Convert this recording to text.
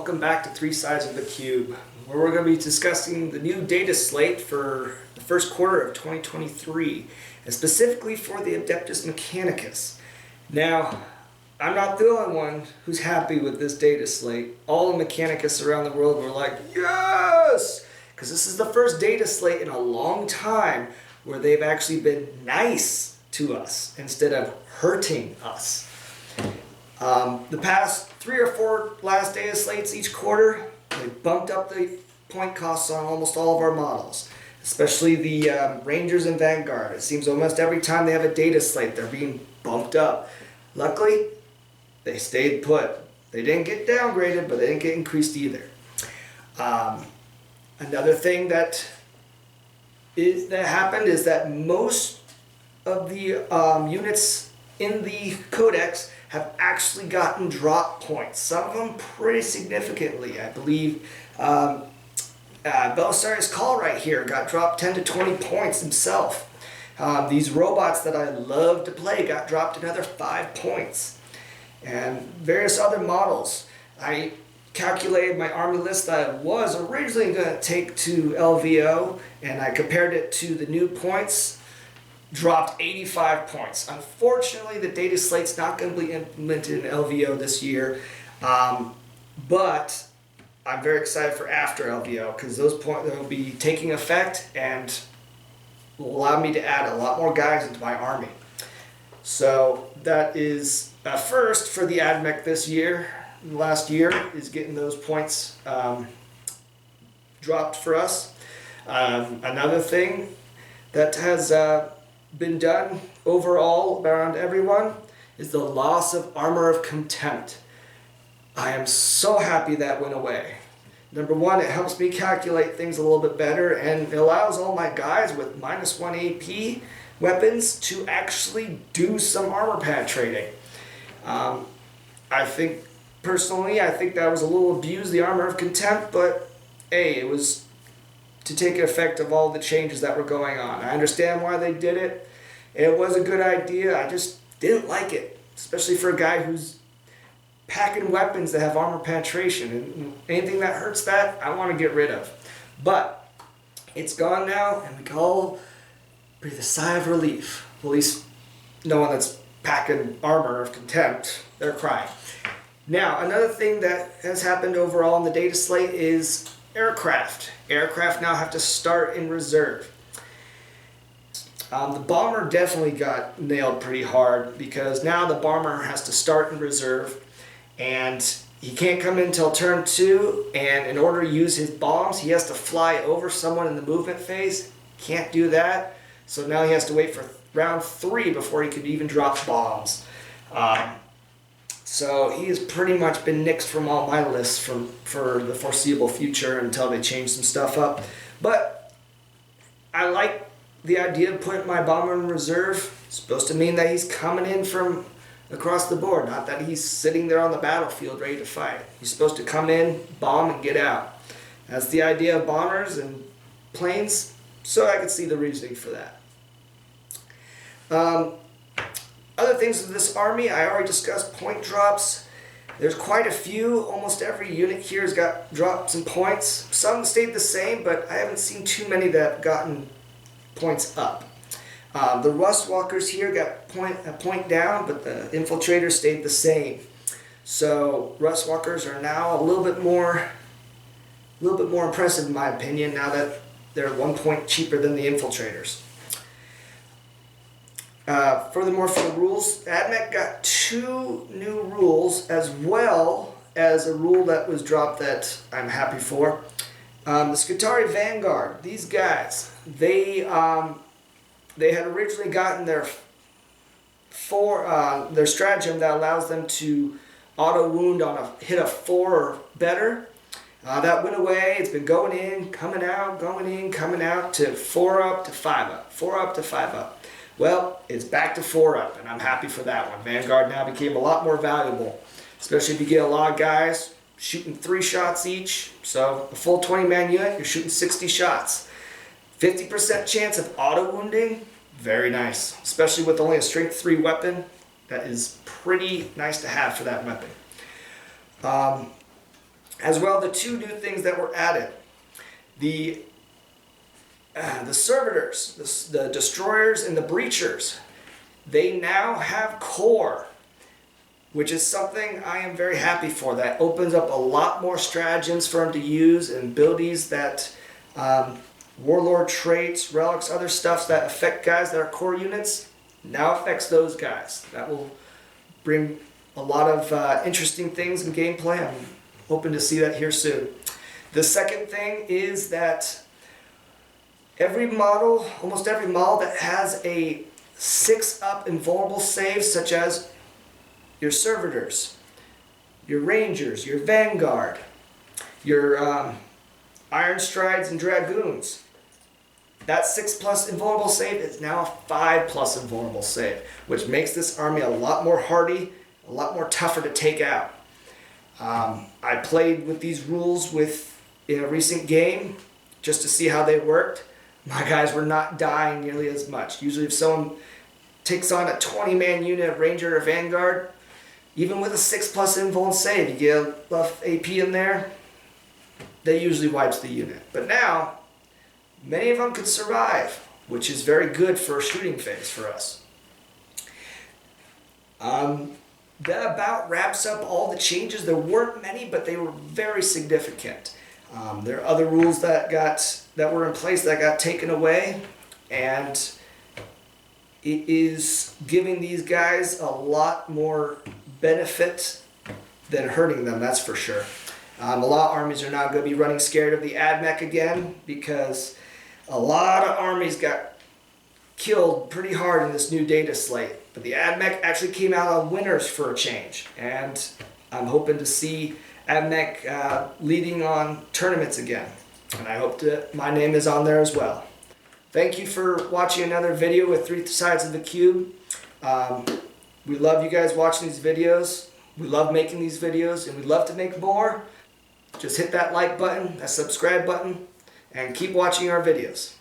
Welcome back to Three Sides of the Cube, where we're going to be discussing the new Data Slate for the first quarter of 2023, and specifically for the Adeptus Mechanicus. Now, I'm not the only one who's happy with this Data Slate. All the Mechanicus around the world were like, yes! Because this is the first Data Slate in a long time where they've actually been nice to us instead of hurting us. The past 3 or 4 last Data Slates each quarter, they bumped up the point costs on almost all of our models, especially the Rangers and Vanguard. It seems almost every time they have a Data Slate, they're being bumped up. Luckily, they stayed put. They didn't get downgraded, but they didn't get increased either. Another thing that happened is that most of the units in the codex have actually gotten drop points. Some of them pretty significantly. I believe Belisarius Call right here got dropped 10 to 20 points himself. These robots that I love to play got dropped another 5 points. And various other models. I calculated my army list that I was originally going to take to LVO, and I compared it to the new points. Dropped 85 points. Unfortunately, the Data Slate's not going to be implemented in LVO this year, but I'm very excited for after LVO because those points will be taking effect and will allow me to add a lot more guys into my army. So that is a first for the Admech this year. Last year is getting those points dropped for us. Another thing that has been done overall around everyone is the loss of Armor of Contempt. I am so happy that went away. Number one, it helps me calculate things a little bit better, and it allows all my guys with -1 AP weapons to actually do some armor penetrating. I think that was a little abused, the Armor of Contempt, but hey, it was to take effect of all the changes that were going on. I understand why they did it. It was a good idea. I just didn't like it, especially for a guy who's packing weapons that have armor penetration. And anything that hurts that, I want to get rid of. But it's gone now, and we can all breathe a sigh of relief. At least no one that's packing Armor of Contempt, they're crying. Now, another thing that has happened overall in the Data Slate is aircraft. Aircraft now have to start in reserve. The bomber definitely got nailed pretty hard because now the bomber has to start in reserve and he can't come in until turn 2, and in order to use his bombs he has to fly over someone in the movement phase. Can't do that, so now he has to wait for round 3 before he could even drop bombs. So he has pretty much been nixed from all my lists for the foreseeable future until they change some stuff up. But I like the idea of putting my bomber in reserve. It's supposed to mean that he's coming in from across the board, not that he's sitting there on the battlefield ready to fight. He's supposed to come in, bomb, and get out. That's the idea of bombers and planes, so I can see the reasoning for that. Other things of this army, I already discussed point drops. There's quite a few. Almost every unit here has got drops and points. Some stayed the same, but I haven't seen too many that have gotten points up. The Rust Walkers here got a point down, but the Infiltrators stayed the same. So Rust Walkers are now a little bit more impressive in my opinion now that they're 1 point cheaper than the Infiltrators. Furthermore, for the rules, Admech got 2 new rules as well as a rule that was dropped that I'm happy for. The Skitarii Vanguard, these guys, they had originally gotten their stratagem that allows them to auto wound on a hit of 4 or better. That went away. It's been going in, coming out, to 4 up to 5 up, 4 up to 5 up. Well, it's back to 4 up, and I'm happy for that one. Vanguard now became a lot more valuable, especially if you get a lot of guys shooting 3 shots each. So a full 20-man unit, you're shooting 60 shots. 50% chance of auto wounding, very nice, especially with only a strength 3 weapon. That is pretty nice to have for that weapon. As well, the two new things that were added. The servitors, the destroyers and the breachers, they now have core, which is something I am very happy for. That opens up a lot more stratagems for them to use and abilities that warlord traits, relics, other stuff that affect guys that are core units now affects those guys. That will bring a lot of interesting things in gameplay. I'm hoping to see that here soon. The second thing is that every model, almost every model that has a 6-up invulnerable save, such as your servitors, your rangers, your vanguard, your iron strides and dragoons, that 6+ invulnerable save is now a 5+ invulnerable save, which makes this army a lot more hardy, a lot more tougher to take out. I played with these rules in a recent game just to see how they worked. My guys were not dying nearly as much. Usually if someone takes on a 20-man unit of Ranger or Vanguard, even with a 6+ invuln save, you get a buff AP in there, that usually wipes the unit. But now, many of them could survive, which is very good for a shooting phase for us. That about wraps up all the changes. There weren't many, but they were very significant. There are other rules that were in place that got taken away, and it is giving these guys a lot more benefit than hurting them, that's for sure. A lot of armies are now going to be running scared of the Admech again, because a lot of armies got killed pretty hard in this new data slate. But the Admech actually came out on winners for a change, and I'm hoping to see Admech leading on tournaments again. And I hope that my name is on there as well. Thank you for watching another video with 3 sides of the cube. We love you guys watching these videos. We love making these videos, and we'd love to make more. Just hit that like button, that subscribe button, and keep watching our videos.